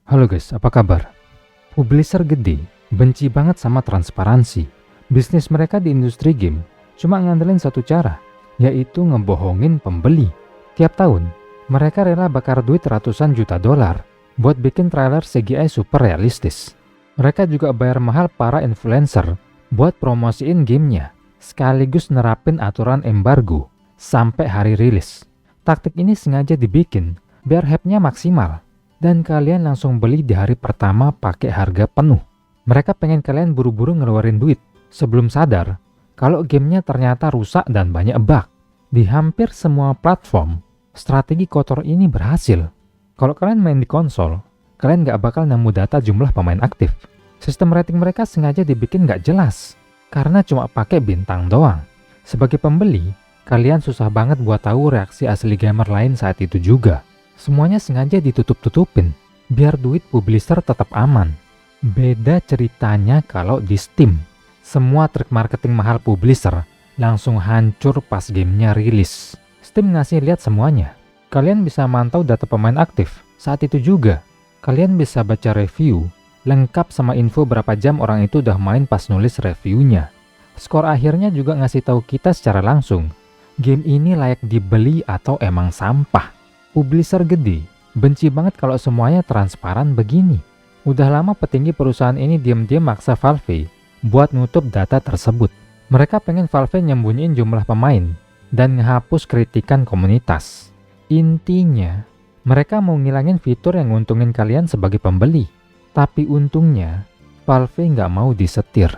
Halo guys, apa kabar? Publisher gede benci banget sama transparansi. Bisnis mereka di industri game cuma ngandelin satu cara, yaitu ngebohongin pembeli. Tiap tahun, mereka rela bakar duit ratusan juta dolar buat bikin trailer CGI super realistis. Mereka juga bayar mahal para influencer buat promosiin gamenya, sekaligus nerapin aturan embargo sampai hari rilis. Taktik ini sengaja dibikin biar hype-nya maksimal dan kalian langsung beli di hari pertama pakai harga penuh. Mereka pengen kalian buru-buru ngeluarin duit sebelum sadar kalau gamenya ternyata rusak dan banyak bug. Di hampir semua platform, strategi kotor ini berhasil. Kalau kalian main di konsol, kalian nggak bakal nemu data jumlah pemain aktif. Sistem rating mereka sengaja dibikin nggak jelas karena cuma pakai bintang doang. Sebagai pembeli, kalian susah banget buat tahu reaksi asli gamer lain saat itu juga. Semuanya sengaja ditutup-tutupin, biar duit publisher tetap aman. Beda ceritanya kalau di Steam. Semua trik marketing mahal publisher langsung hancur pas gamenya rilis. Steam ngasih lihat semuanya. Kalian bisa mantau data pemain aktif. Saat itu juga, kalian bisa baca review, lengkap sama info berapa jam orang itu udah main pas nulis reviewnya. Skor akhirnya juga ngasih tahu kita secara langsung, game ini layak dibeli atau emang sampah. Publisher gede benci banget kalau semuanya transparan begini. Udah lama petinggi perusahaan ini diam-diam maksa Valve buat nutup data tersebut. Mereka pengen Valve nyembunyiin jumlah pemain dan ngehapus kritikan komunitas. Intinya, mereka mau ngilangin fitur yang nguntungin kalian sebagai pembeli. Tapi untungnya, Valve nggak mau disetir.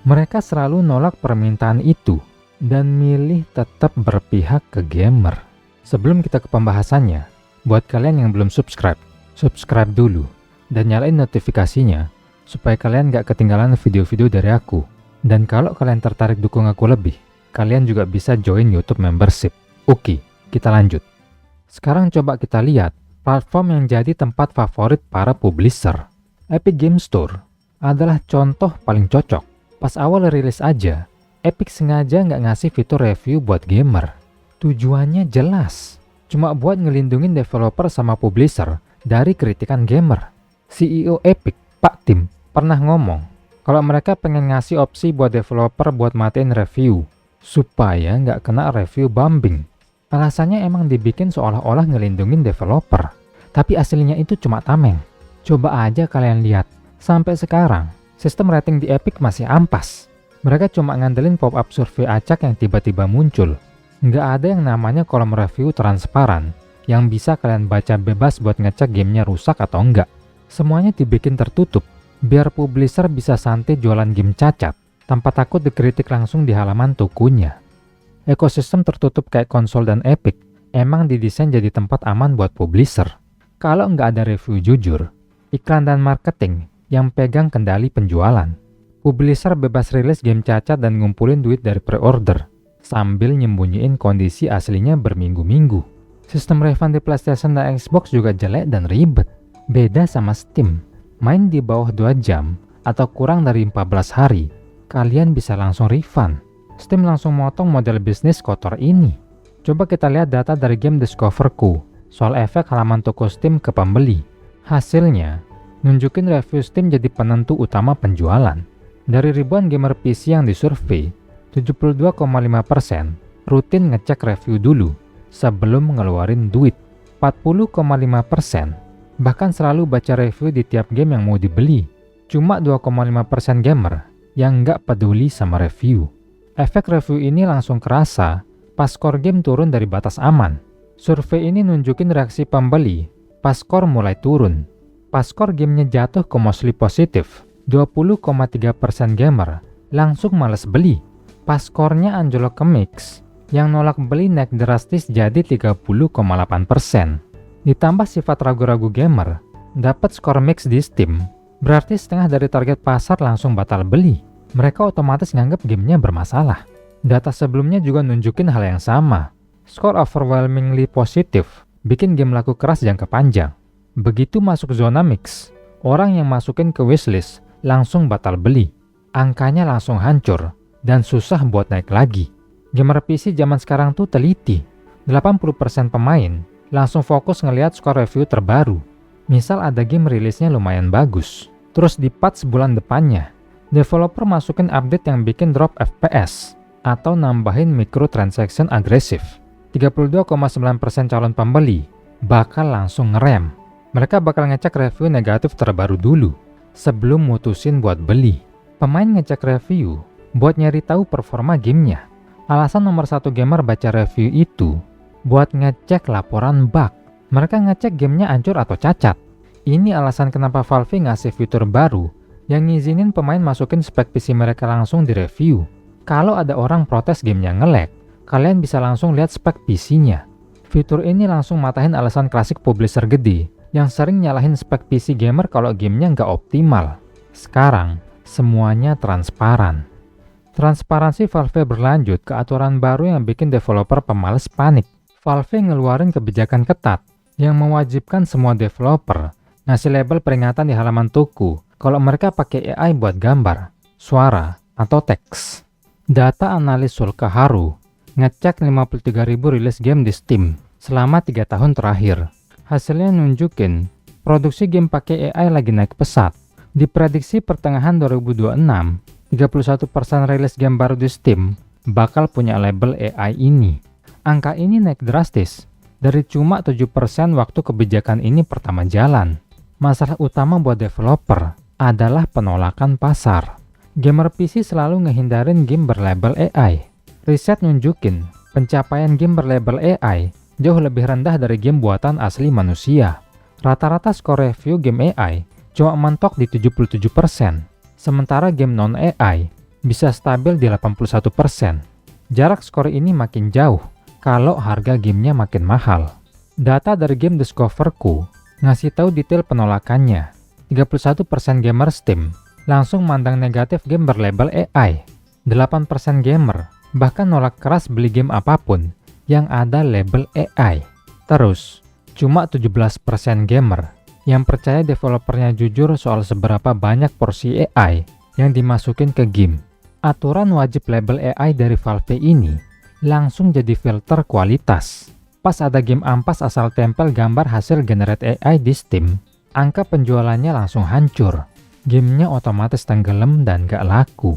Mereka selalu nolak permintaan itu dan milih tetap berpihak ke gamer. Sebelum kita ke pembahasannya, buat kalian yang belum subscribe dulu dan nyalain notifikasinya supaya kalian gak ketinggalan video-video dari aku. Dan kalau kalian tertarik dukung aku lebih, kalian juga bisa join YouTube membership. Oke, kita lanjut. Sekarang coba kita lihat platform yang jadi tempat favorit para publisher. Epic Game Store adalah contoh paling cocok. Pas awal rilis aja, Epic sengaja nggak ngasih fitur review buat gamer. Tujuannya jelas, cuma buat ngelindungin developer sama publisher dari kritikan gamer. CEO Epic, Pak Tim, pernah ngomong kalau mereka pengen ngasih opsi buat developer buat matiin review supaya nggak kena review bombing. Alasannya emang dibikin seolah-olah ngelindungin developer, tapi aslinya itu cuma tameng. Coba aja kalian lihat, sampai sekarang sistem rating di Epic masih ampas. Mereka cuma ngandelin pop-up survei acak yang tiba-tiba muncul. Nggak ada yang namanya kolom review transparan yang bisa kalian baca bebas buat ngecek gamenya rusak atau enggak. Semuanya dibikin tertutup biar publisher bisa santai jualan game cacat tanpa takut dikritik langsung di halaman tokonya. Ekosistem tertutup kayak konsol dan Epic emang didesain jadi tempat aman buat publisher. Kalau nggak ada review jujur, iklan dan marketing yang pegang kendali penjualan, publisher bebas rilis game cacat dan ngumpulin duit dari pre-order sambil nyembunyiin kondisi aslinya berminggu-minggu. Sistem refund di PlayStation dan Xbox juga jelek dan ribet. Beda sama Steam, main di bawah 2 jam atau kurang dari 14 hari, kalian bisa langsung refund. Steam langsung motong model bisnis kotor ini. Coba kita lihat data dari game Discoverku soal efek halaman toko Steam ke pembeli. Hasilnya, nunjukin review Steam jadi penentu utama penjualan. Dari ribuan gamer PC yang disurvei, 72,5% rutin ngecek review dulu sebelum ngeluarin duit. 40,5% bahkan selalu baca review di tiap game yang mau dibeli. Cuma 2,5% gamer yang nggak peduli sama review. Efek review ini langsung kerasa pas skor game turun dari batas aman. Survei ini nunjukin reaksi pembeli pas skor mulai turun. Pas skor gamenya jatuh ke mostly positif, 20,3% gamer langsung males beli. Pas skornya anjlok ke mix, yang nolak beli naik drastis jadi 30,8%. Ditambah sifat ragu-ragu gamer, dapat skor mix di Steam, berarti setengah dari target pasar langsung batal beli. Mereka otomatis nganggep gamenya bermasalah. Data sebelumnya juga nunjukin hal yang sama. Skor overwhelmingly positif, bikin game laku keras jangka panjang. Begitu masuk zona mix, orang yang masukin ke wishlist langsung batal beli. Angkanya langsung hancur dan susah buat naik lagi. Gamer PC zaman sekarang tuh teliti. 80% pemain langsung fokus ngelihat skor review terbaru. Misal ada game rilisnya lumayan bagus, terus di patch bulan depannya, developer masukin update yang bikin drop FPS, atau nambahin microtransaction agresif. 32,9% calon pembeli bakal langsung ngerem. Mereka bakal ngecek review negatif terbaru dulu, sebelum mutusin buat beli. Pemain ngecek review buat nyari tahu performa gamenya. Alasan nomor satu gamer baca review itu buat ngecek laporan bug. Mereka ngecek gamenya hancur atau cacat. Ini alasan kenapa Valve ngasih fitur baru yang ngizinin pemain masukin spek PC mereka langsung di review. Kalau ada orang protes gamenya nge-lag, kalian bisa langsung lihat spek PC-nya. Fitur ini langsung matahin alasan klasik publisher gede yang sering nyalahin spek PC gamer kalau gamenya nggak optimal. Sekarang, semuanya transparan. Transparansi Valve berlanjut ke aturan baru yang bikin developer pemalas panik. Valve ngeluarin kebijakan ketat yang mewajibkan semua developer ngasih label peringatan di halaman toko kalau mereka pakai AI buat gambar, suara, atau teks. Data analis Sulkaharu ngecek 53.000 rilis game di Steam selama 3 tahun terakhir. Hasilnya nunjukin produksi game pakai AI lagi naik pesat. Diprediksi pertengahan 2026, 31% rilis game baru di Steam bakal punya label AI ini. Angka ini naik drastis dari cuma 7% waktu kebijakan ini pertama jalan. Masalah utama buat developer adalah penolakan pasar. Gamer PC selalu ngehindarin game berlabel AI. Riset nunjukin pencapaian game berlabel AI jauh lebih rendah dari game buatan asli manusia. Rata-rata skor review game AI cuma mentok di 77%, sementara game non-AI bisa stabil di 81%. Jarak skor ini makin jauh kalau harga gamenya makin mahal. Data dari Game Discoverku ngasih tahu detail penolakannya. 31% gamer Steam langsung mandang negatif game berlabel AI. 8% gamer bahkan nolak keras beli game apapun yang ada label AI. Terus, cuma 17% gamer yang percaya developernya jujur soal seberapa banyak porsi AI yang dimasukin ke game. Aturan wajib label AI dari Valve ini langsung jadi filter kualitas. Pas ada game ampas asal tempel gambar hasil generate AI di Steam, angka penjualannya langsung hancur. Gamenya otomatis tenggelam dan gak laku.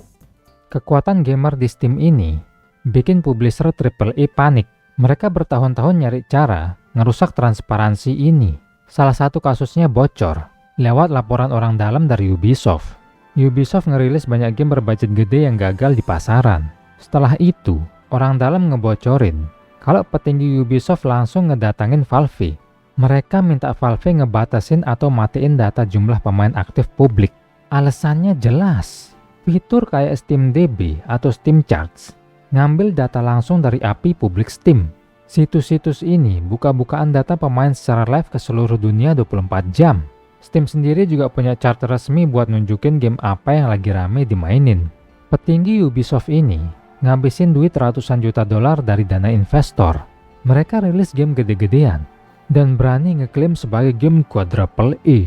Kekuatan gamer di Steam ini bikin publisher AAA panik. Mereka bertahun-tahun nyari cara ngerusak transparansi ini. Salah satu kasusnya bocor lewat laporan orang dalam dari Ubisoft. Ubisoft ngerilis banyak game berbudget gede yang gagal di pasaran. Setelah itu, orang dalam ngebocorin kalau petinggi Ubisoft langsung ngedatangin Valve. Mereka minta Valve ngebatasin atau matiin data jumlah pemain aktif publik. Alasannya jelas. Fitur kayak SteamDB atau Steam Charts ngambil data langsung dari API publik Steam. Situs-situs ini buka-bukaan data pemain secara live ke seluruh dunia 24 jam. Steam sendiri juga punya chart resmi buat nunjukin game apa yang lagi rame dimainin. Petinggi Ubisoft ini ngabisin duit ratusan juta dolar dari dana investor. Mereka rilis game gede-gedean dan berani ngeklaim sebagai game quadruple A.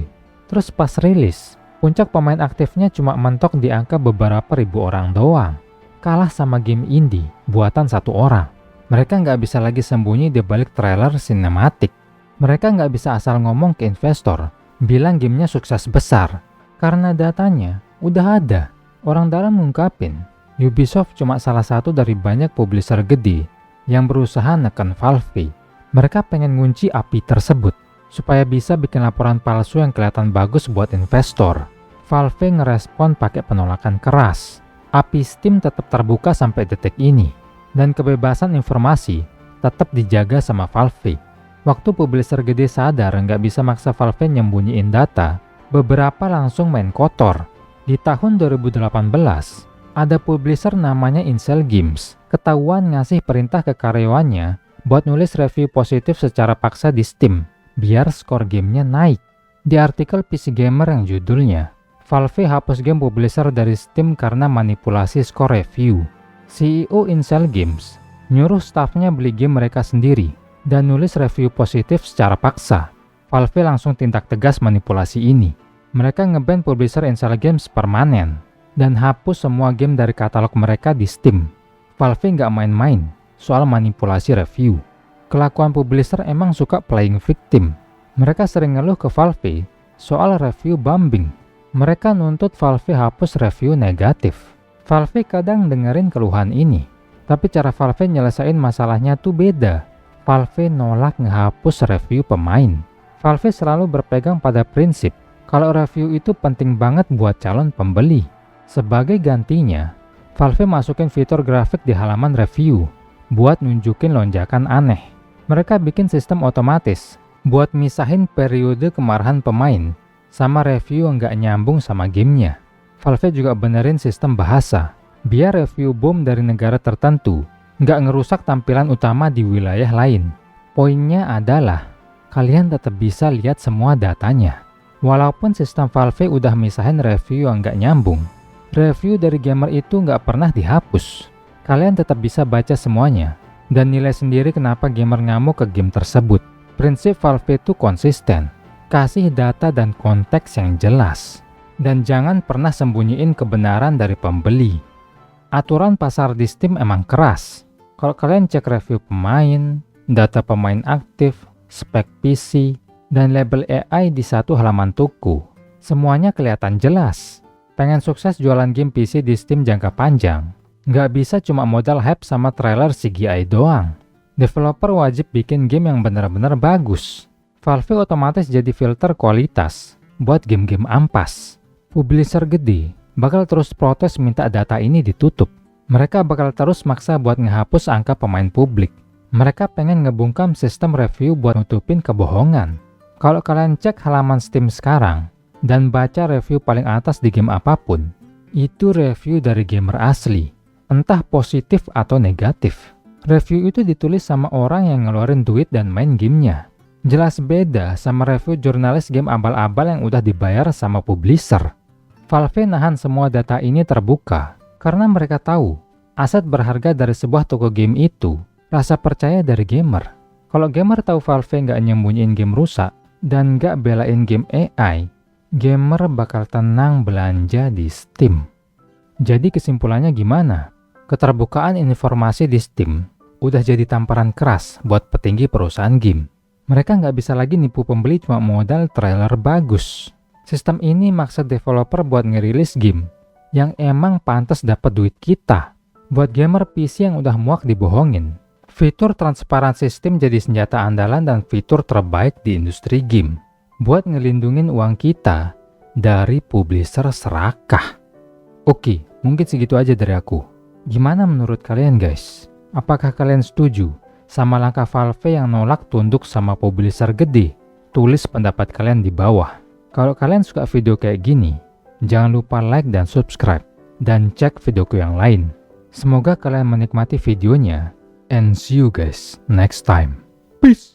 Terus pas rilis, puncak pemain aktifnya cuma mentok di angka beberapa ribu orang doang. Kalah sama game indie buatan satu orang. Mereka nggak bisa lagi sembunyi di balik trailer sinematik. Mereka nggak bisa asal ngomong ke investor, bilang gamenya sukses besar. Karena datanya udah ada. Orang dalam ngungkapin, Ubisoft cuma salah satu dari banyak publisher gede yang berusaha neken Valve. Mereka pengen ngunci API tersebut supaya bisa bikin laporan palsu yang kelihatan bagus buat investor. Valve ngerespon pakai penolakan keras. API Steam tetap terbuka sampai detik ini, dan kebebasan informasi tetap dijaga sama Valve. Waktu publisher gede sadar nggak bisa maksa Valve nyembunyiin data, beberapa langsung main kotor. Di tahun 2018, ada publisher namanya Incel Games ketahuan ngasih perintah ke karyawannya buat nulis review positif secara paksa di Steam, biar skor gamenya naik. Di artikel PC Gamer yang judulnya, Valve hapus game publisher dari Steam karena manipulasi skor review. CEO Incel Games nyuruh stafnya beli game mereka sendiri dan nulis review positif secara paksa. Valve langsung tindak tegas manipulasi ini. Mereka ngeban publisher Incel Games permanen dan hapus semua game dari katalog mereka di Steam. Valve nggak main-main soal manipulasi review. Kelakuan publisher emang suka playing victim. Mereka sering ngeluh ke Valve soal review bombing. Mereka nuntut Valve hapus review negatif. Valve kadang dengerin keluhan ini, tapi cara Valve nyelesain masalahnya tuh beda. Valve nolak ngehapus review pemain. Valve selalu berpegang pada prinsip kalau review itu penting banget buat calon pembeli. Sebagai gantinya, Valve masukin fitur grafik di halaman review buat nunjukin lonjakan aneh. Mereka bikin sistem otomatis buat misahin periode kemarahan pemain sama review yang nggak nyambung sama gamenya. Valve juga benerin sistem bahasa biar review bom dari negara tertentu nggak ngerusak tampilan utama di wilayah lain. Poinnya adalah kalian tetap bisa lihat semua datanya. Walaupun sistem Valve udah misahin review yang nggak nyambung, review dari gamer itu nggak pernah dihapus. Kalian tetap bisa baca semuanya dan nilai sendiri kenapa gamer ngamuk ke game tersebut. Prinsip Valve itu konsisten, kasih data dan konteks yang jelas, dan jangan pernah sembunyiin kebenaran dari pembeli. Aturan pasar di Steam emang keras. Kalau kalian cek review pemain, data pemain aktif, spek PC, dan label AI di satu halaman toko, semuanya kelihatan jelas. Pengen sukses jualan game PC di Steam jangka panjang, nggak bisa cuma modal hype sama trailer CGI doang. Developer wajib bikin game yang benar-benar bagus. Valve otomatis jadi filter kualitas buat game-game ampas. Publisher gede bakal terus protes minta data ini ditutup. Mereka bakal terus maksa buat ngehapus angka pemain publik. Mereka pengen ngebungkam sistem review buat nutupin kebohongan. Kalau kalian cek halaman Steam sekarang dan baca review paling atas di game apapun, itu review dari gamer asli, entah positif atau negatif. Review itu ditulis sama orang yang ngeluarin duit dan main gamenya. Jelas beda sama review jurnalis game abal-abal yang udah dibayar sama publisher. Valve nahan semua data ini terbuka karena mereka tahu aset berharga dari sebuah toko game itu rasa percaya dari gamer. Kalau gamer tahu Valve nggak nyembunyiin game rusak dan nggak belain game AI, gamer bakal tenang belanja di Steam. Jadi kesimpulannya gimana? Keterbukaan informasi di Steam udah jadi tamparan keras buat petinggi perusahaan game. Mereka nggak bisa lagi nipu pembeli cuma modal trailer bagus. Sistem ini maksa developer buat ngerilis game yang emang pantas dapat duit kita. Buat gamer PC yang udah muak dibohongin, fitur transparansi Steam jadi senjata andalan dan fitur terbaik di industri game buat ngelindungin uang kita dari publisher serakah. Oke, mungkin segitu aja dari aku. Gimana menurut kalian guys? Apakah kalian setuju sama langkah Valve yang nolak tunduk sama publisher gede? Tulis pendapat kalian di bawah. Kalau kalian suka video kayak gini, jangan lupa like dan subscribe, dan cek videoku yang lain. Semoga kalian menikmati videonya, and see you guys next time. Peace!